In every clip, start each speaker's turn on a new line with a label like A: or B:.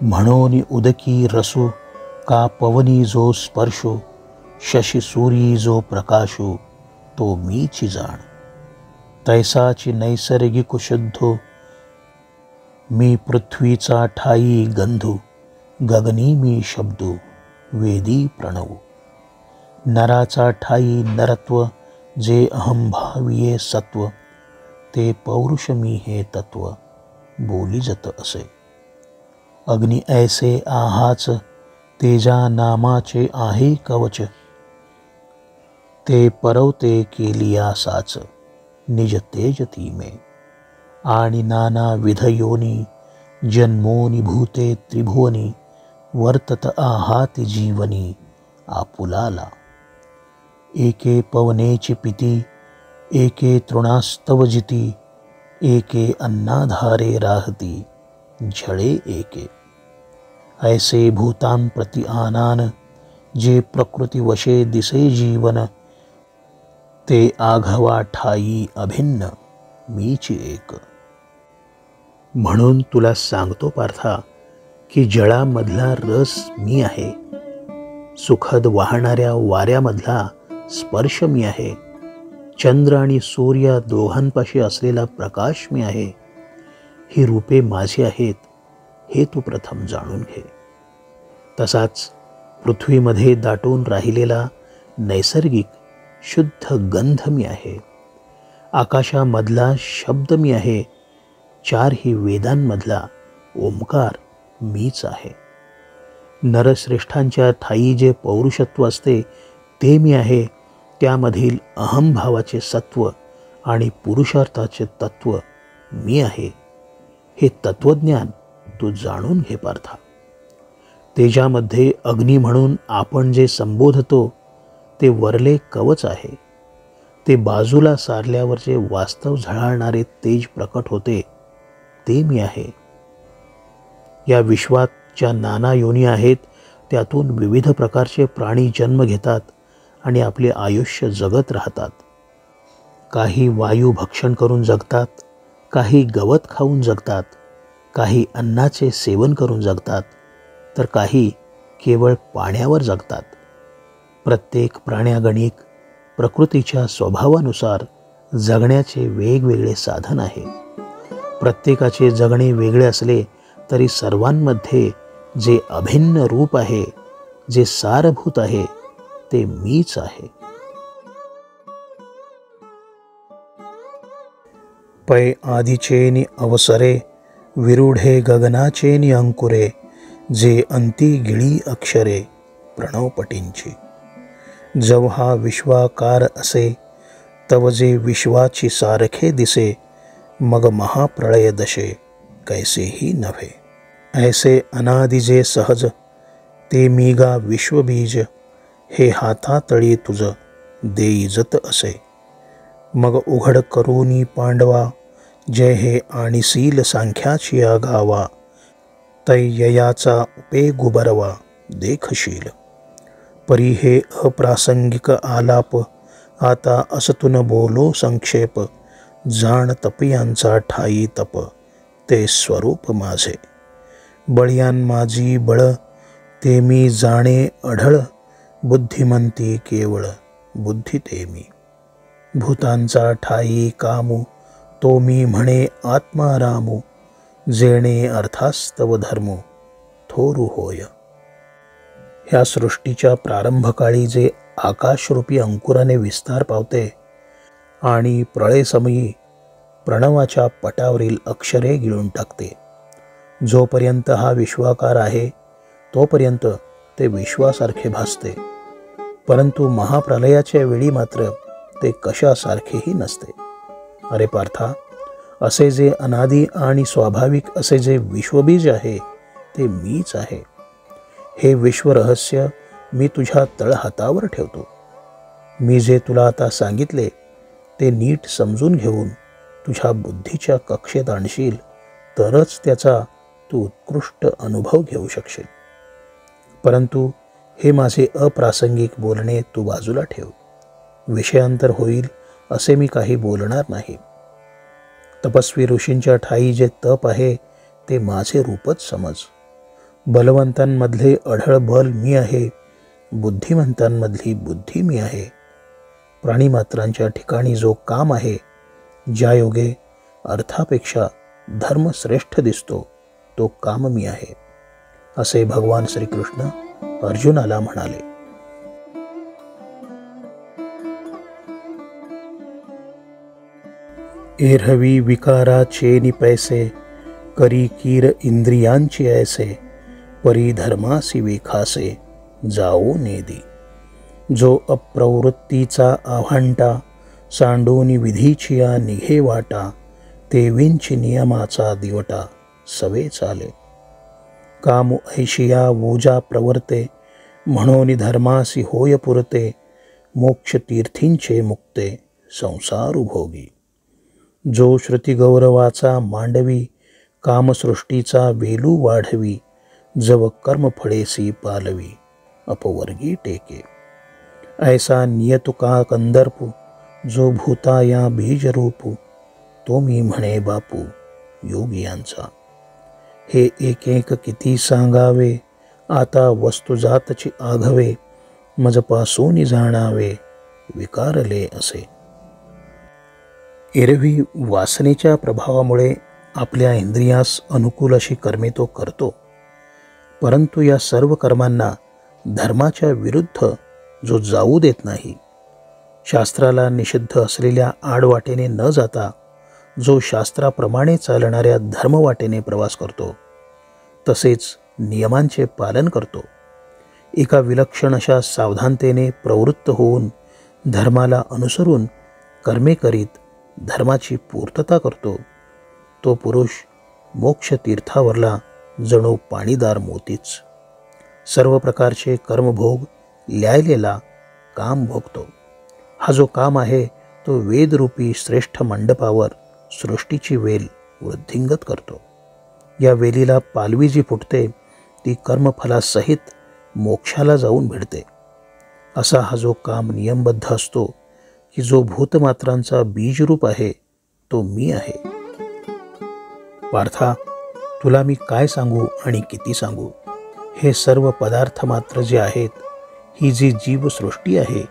A: म्हणून उदकी रसो का पवनी जो स्पर्शो, शशी सूरी जो प्रकाशो, तो मीची जाण. तैसाची नैसर्गिक शुद्धो, मी पृथ्वीचा ठाई गंधू, गगनी मी शब्दो, वेदी प्रणवू. नराचा ठाई नरत्व, जे अहंभाविये सत्व, ते पौरुष मी हे तत्व, बोली जत असे. अग्नी ऐसे आहाच, तेजा नामाचे आहे कवच, ते परवते केलिया साच, निज तेज तीमे. आणि नाना विध योनी, जन्मोनी भूते त्रिभुवनी, वर्तत आहाती जीवनी आपुलाला. एके पवनेची पिती, एके तृणास्तव जिती, एके अन्नाधारे राहती, झळे एके. ऐसे भूतान प्रति आनान, जे प्रकृती वशे दिसे जीवन, ते आघवा ठाई अभिन्न, मीची एक. म्हणून तुला सांगतो पार्था, की जळामधला रस मी आहे, सुखद वाहणाऱ्या वाऱ्यामधला स्पर्श मी आहे, चंद्र आणि सूर्य दोघांपाशी असलेला प्रकाश मी आहे. ही रूपे माझी आहेत, हे तू प्रथम जाणून घे. तसाच पृथ्वीमध्ये दाटून राहिलेला नैसर्गिक शुद्ध गंध मी आहे. आकाशामधला शब्द मी आहे. चारही वेदांमधला ओंकार मीच आहे. नरश्रेष्ठांच्या ठाई जे पौरुषत्व असते ते मी आहे. त्यामधील अहंभावाचे सत्व आणि पुरुषार्थाचे तत्व मी आहे. हे तत्वज्ञान तू जाणून घे पार्था. तेजामध्ये अग्नी म्हणून आपण जे संबोधतो ते वरले कवच आहे. ते बाजूला सारल्यावर जे वास्तव झळाळणारे तेज प्रकट होते ते मी आहे. या विश्वात ज्या नाना योनी आहेत त्यातून विविध प्रकारचे प्राणी जन्म घेतात आणि आपले आयुष्य जगत राहतात. काही वायू भक्षण करून जगतात, काही गवत खाऊन जगतात, काही अन्नाचे सेवन करून जगतात, तर काही केवळ पाण्यावर जगतात. प्रत्येक प्राण्यागणिक प्रकृतीच्या स्वभावानुसार जगण्याचे वेगवेगळे साधन आहे. प्रत्येकाचे जगणे वेगळे असले तरी सर्वांमध्ये जे अभिन्न रूप आहे, जे सारभूत आहे, ते मीच आहे. पै आधीचेनी अवसरे, विरूढे गगनाचेनी अंकुरे, जे अंती गिळी अक्षरे प्रणवपटींची. जव्हा विश्वाकार असे, तव जे विश्वाची सारखे दिसे, मग महाप्रळय दशे कैसेही नव्हे. ऐसे अनादि जे सहज, ते मीगा विश्वबीज, हे हातातळी तुझ देई जत असे. मग उघड करूनी पांडवा, जय हे आणीसील सांख्याची गावा, तै ययाचा उपेगु बरवा देखशील. परी हे अप्रासंगिक आलाप, आता असतुन बोलो संक्षेप, जाण तपयांचा ठाई तप, ते स्वरूप माझे. बळयान माझी बळ, ते मी जाणे अढळ, बुद्धिमंती केवळ, बुद्धी ते मी. भूतांचा ठाई कामू, तो मी म्हणे आत्मारामू, जेणे अर्थास्तव धर्मो, थोरू होय. ह्या सृष्टीच्या प्रारंभकाळी जे आकाशरूपी अंकुराने विस्तार पावते आणि प्रळयसमयी प्रणवाच्या पटावरील अक्षरे गिळून टाकते. जोपर्यंत हा विश्वाकार आहे तोपर्यंत ते विश्वासारखे भासते, परंतु महाप्रलयाच्या वेळी मात्र ते कशासारखेही नसते. अरे पार्था, असे जे अनादी आणि स्वाभाविक असे जे विश्वबीज आहे ते मीच आहे. हे विश्वरहस्य मी तुझ्या तळहातावर ठेवतो. मी जे तुला आता सांगितले ते नीट समजून घेऊन तुझ्या बुद्धीच्या कक्षेत आणशील तरच त्याचा तू उत्कृष्ट अनुभव घेऊ शकशील. परंतु हे माझे अप्रासंगिक बोलणे तू बाजूला ठेव. विषयांतर होईल असे मी काही बोलणार नाही. तपस्वी ऋषींच्या ठाई जे तप आहे ते माझे रूपच समज. बलवंतांमधले अढळ बल मी आहे, बुद्धिमंतांमधली बुद्धी मी आहे. प्राणीमात्रांच्या ठिकाणी जो काम आहे, ज्या योगे अर्थापेक्षा धर्म श्रेष्ठ दिसतो, तो काम मी आहे, असे भगवान श्रीकृष्ण अर्जुनाला म्हणाले. एरहवी विकाराचे निपैसे, करी कीर इंद्रियांची ऐसे, परी धर्मासी विखासे, जाओ नेदी. जो अप्रवृत्तीचा आव्हांटा, सांडूनी विधीचिया निघे वाटा, ते विंची नियमाचा दिवटा, सवे चाले. काम ऐशिया वोजा प्रवर्ते, म्हणून धर्मासी होय पुरते, मोक्ष तीर्थींचे मुक्ते, संसार भोगी. जो श्रुती गौरवाचा मांडवी, कामसृष्टीचा वेलू वाढवी, जव कर्मफळेसी पालवी, अपवर्गी टेके. ऐसा नियतुका कंदर्पू, जो भूता या बीजरूपू, तो मी म्हणे बापू योगियांचा. हे एक एक किती सांगावे, आता वस्तुजातची आघवे, मजपासून जाणावे, विकारले असे. एरवी वासनेच्या प्रभावामुळे आपल्या इंद्रियास अनुकूल अशी कर्मे तो करतो, परंतु या सर्व कर्मांना धर्माच्या विरुद्ध जो जाऊ देत नाही, शास्त्राला निषिद्ध असलेल्या आडवाटेने न जाता जो शास्त्राप्रमाणे चालणाऱ्या धर्मवाटेने प्रवास करतो, तसेच नियमांचे पालन करतो, एका विलक्षण अशा सावधानतेने प्रवृत्त होऊन धर्माला अनुसरून कर्मे करीत धर्माची पूर्तता करतो, तो पुरुष मोक्ष तीर्थावरला जणू पाणीदार मोतीच. सर्व प्रकारचे कर्मभोग ल्यायलेला काम भोगतो. हा जो काम आहे तो वेदरूपी श्रेष्ठ मंडपावर सृष्टीची वेल वृद्धिंगत करतो. या वेलीला पालवी जी फुटते ती कर्मफलासहित मोक्षाला जाऊन भिडते. असा हा जो काम नियमबद्ध असतो की जो भूतमात्रांचा बीजरूप आहे, तो मी आहे. पार्था, तुला मी काय सांगू आणि किती सांगू? हे सर्व पदार्थ मात्र जे आहेत, ही जी जीवसृष्टी आहे,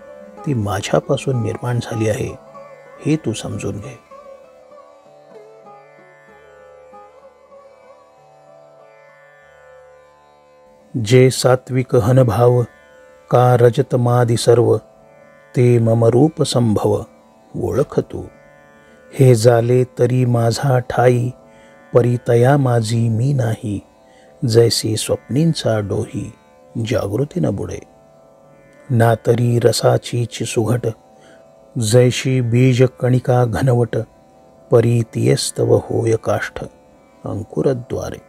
A: ती माझ्यापासून निर्माण झाली आहे, हे तू समजून घे. जे सात्विक हनभाव, का रजतमादी सर्व, ते मम रूप संभव, ओळख तू. हे झाले तरी माझा ठाई, परितया माझी मी नाही, जैसी स्वप्नींचा डोही, जागृती न बुडे. ना तरी रसाचीच सुघट, जैशी बीज कणिका घनवट, परी तियस्तव होय काष्ठ, अंकुरद्वारे.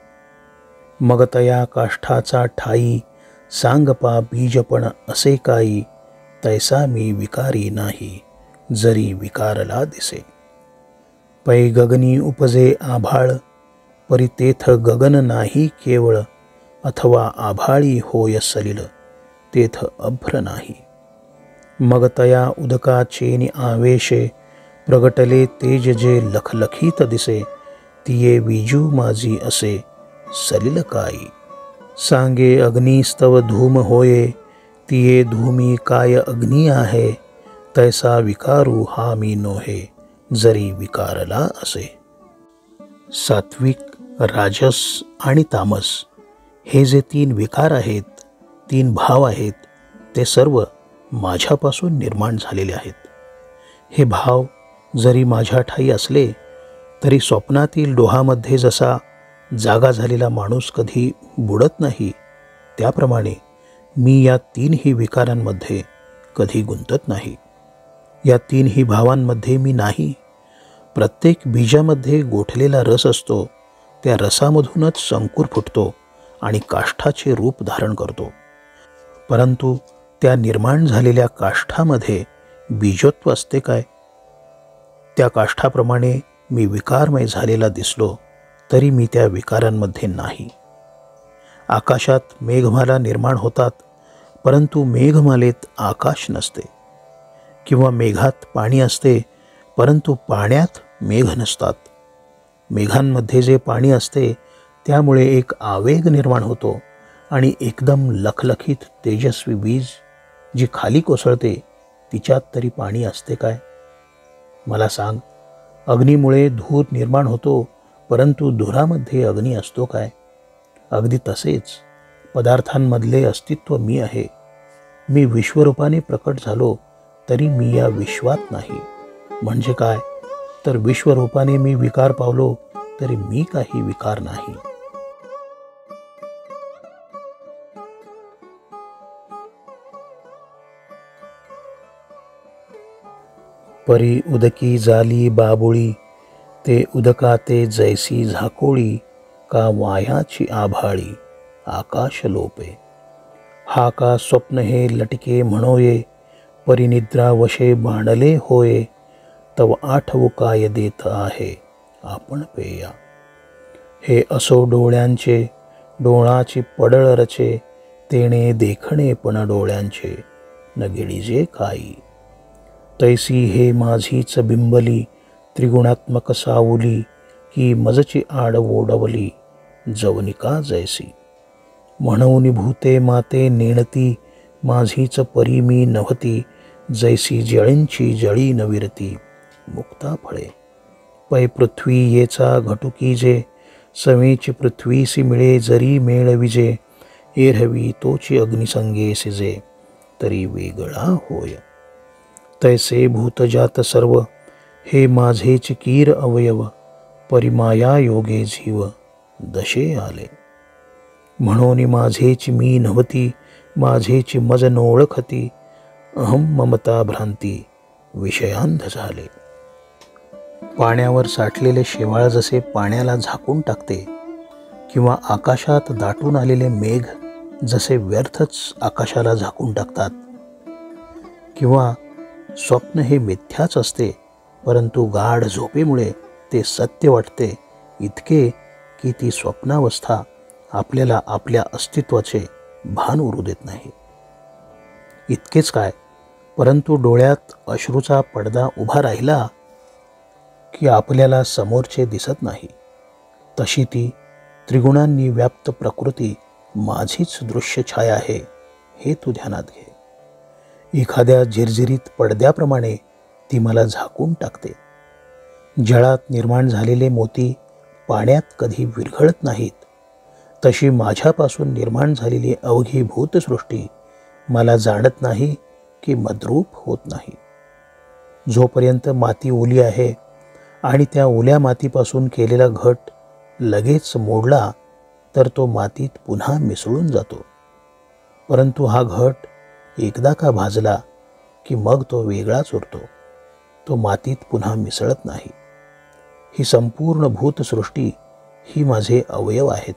A: मग तया काष्ठाचा ठाई, सांगपा बीजपण असे काही, तैसा मी विकारी नाही, जरी विकारला दिसे. पै गगनी उपजे आभाळ, परितेथ गगन नाही केवळ, अथवा आभाळी होय सलिल, तेथ अभ्र नाही. मग तया उदकाचेनि आवेशे, प्रगटले तेज जे लखलखीत दिसे, तिये विजू माझी असे, सलिल काही. सांगे अग्निस्तव धूम होये, तिये धूमी काय अग्नी आहे, तैसा विकारू हा मी नोहे, जरी विकारला असे. सात्विक, राजस आणि तामस हे जे 3 विकार आहेत, 3 भाव आहेत, ते सर्व माझ्यापासून निर्माण झालेले आहेत. हे भाव जरी माझ्या ठाई असले तरी स्वप्नातील डोहामध्ये जसा जागा झालेला माणूस कधी बुडत नाही, त्याप्रमाणे मी या 3ही विकारांमध्ये कधी गुंतत नाही. या 3ही भावांमध्ये मी नाही. प्रत्येक बीजामध्ये गोठलेला रस असतो, त्या रसामधूनच संकुर फुटतो आणि काष्ठाचे रूप धारण करतो. परंतु त्या निर्माण झालेल्या काष्ठामध्ये बीजत्व असते काय? त्या काष्ठाप्रमाणे मी विकारमय झालेला दिसलो तरी मी त्या विकारांमध्ये नाही. आकाशात मेघमाला निर्माण होतात, परंतु मेघमालेत आकाश नसते. किंवा मेघात पाणी असते, परंतु पाण्यात मेघ नसतात. मेघांमध्ये जे पाणी असते त्यामुळे एक आवेग निर्माण होतो, आणि एकदम लखलखीत तेजस्वी वीज जी खाली कोसळते तिच्यात तरी पाणी असते काय? मला सांग, अग्नीमुळे धूर निर्माण होतो, परंतु धुरामध्ये अग्नी असतो काय? अगदी तसेच पदार्थांमधले अस्तित्व मी आहे. मी विश्वरूपाने प्रकट झालो तरी मी या विश्वात नाही. म्हणजे काय? तर विश्वरूपाने मी विकार पावलो तरी मी काही विकार नाही. परी उदकी झाली बाबुळी, ते उदकाते जैसी झाकोळी, का वायाची आभाळी आकाश लोपे. हा का स्वप्न हे लटके म्हणोये, परिनिद्रा वशे बांडले होये, तव आठवू काय देत आहे आपण पेया. हे असो डोळ्यांचे डोळाची पडळ रचे, तेणे देखणे पण डोळ्यांचे न गिळीजे काही. तैसी हे माझीच बिंबली, त्रिगुणात्मक सावली, की मजची आड ओढवली जवनिका जैसी. म्हणून भूते माते नेणती, माझीच परी मी नव्हती, जैसी जळींची जळी नविरती मुक्ता फळे. पै पृथ्वी येचा घटुकी जे, सवेची पृथ्वीसी मिळे जरी मेळविजे, एरहवी तोची अग्निसंगे सिजे, तरी वेगळा होय. तैसे भूतजात सर्व, हे माझेच कीर अवयव, परिमाया योगे जीव दशे आले. म्हणून माझेची मी नव्हती, माझेची मज नोळखती, अहम ममता भ्रांती विषयांध झाले. पाण्यावर साठलेले शेवाळ जसे पाण्याला झाकून टाकते, किंवा आकाशात दाटून आलेले मेघ जसे व्यर्थच आकाशाला झाकून टाकतात, किंवा स्वप्न हे मिथ्याच असते परंतु गाढ झोपेमुळे ते सत्य वाटते, इतके की ती स्वप्नावस्था आपल्याला आपल्या अस्तित्वाचे भान उरू देत नाही. इतकेच काय, परंतु डोळ्यात अश्रूचा पडदा उभा राहिला की आपल्याला समोरचे दिसत नाही. तशी ती त्रिगुणांनी व्याप्त प्रकृती माझीच दृश्य छाया आहे, हे तू ध्यानात घे. एखाद्या झिरझिरीत पडद्याप्रमाणे ती मला झाकून टाकते. जळात निर्माण झालेले मोती पाण्यात कधी विरघळत नाहीत, तशी माझ्यापासून निर्माण झालेली अवघी भूतसृष्टी मला जाणत नाही की मद्रूप होत नाही. जोपर्यंत माती ओली आहे आणि त्या ओल्या मातीपासून केलेला घट लगेच मोडला तर तो मातीत पुन्हा मिसळून जातो. परंतु हा घट एकदा का भाजला की मग तो वेगळाच उरतो, तो मातीत पुन्हा मिसळत नाही. ही संपूर्ण भूतसृष्टी ही माझे अवयव आहेत,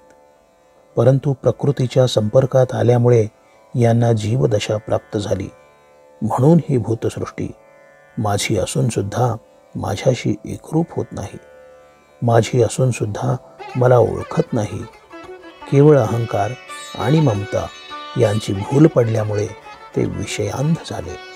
A: परंतु प्रकृतीच्या संपर्कात आल्यामुळे यांना जीवदशा प्राप्त झाली. म्हणून ही भूतसृष्टी माझी असून सुद्धा माझ्याशी एकरूप होत नाही, माझी असून सुद्धा मला ओळखत नाही. केवळ अहंकार आणि ममता यांची भूल पडल्यामुळे ते विषयांध झाले.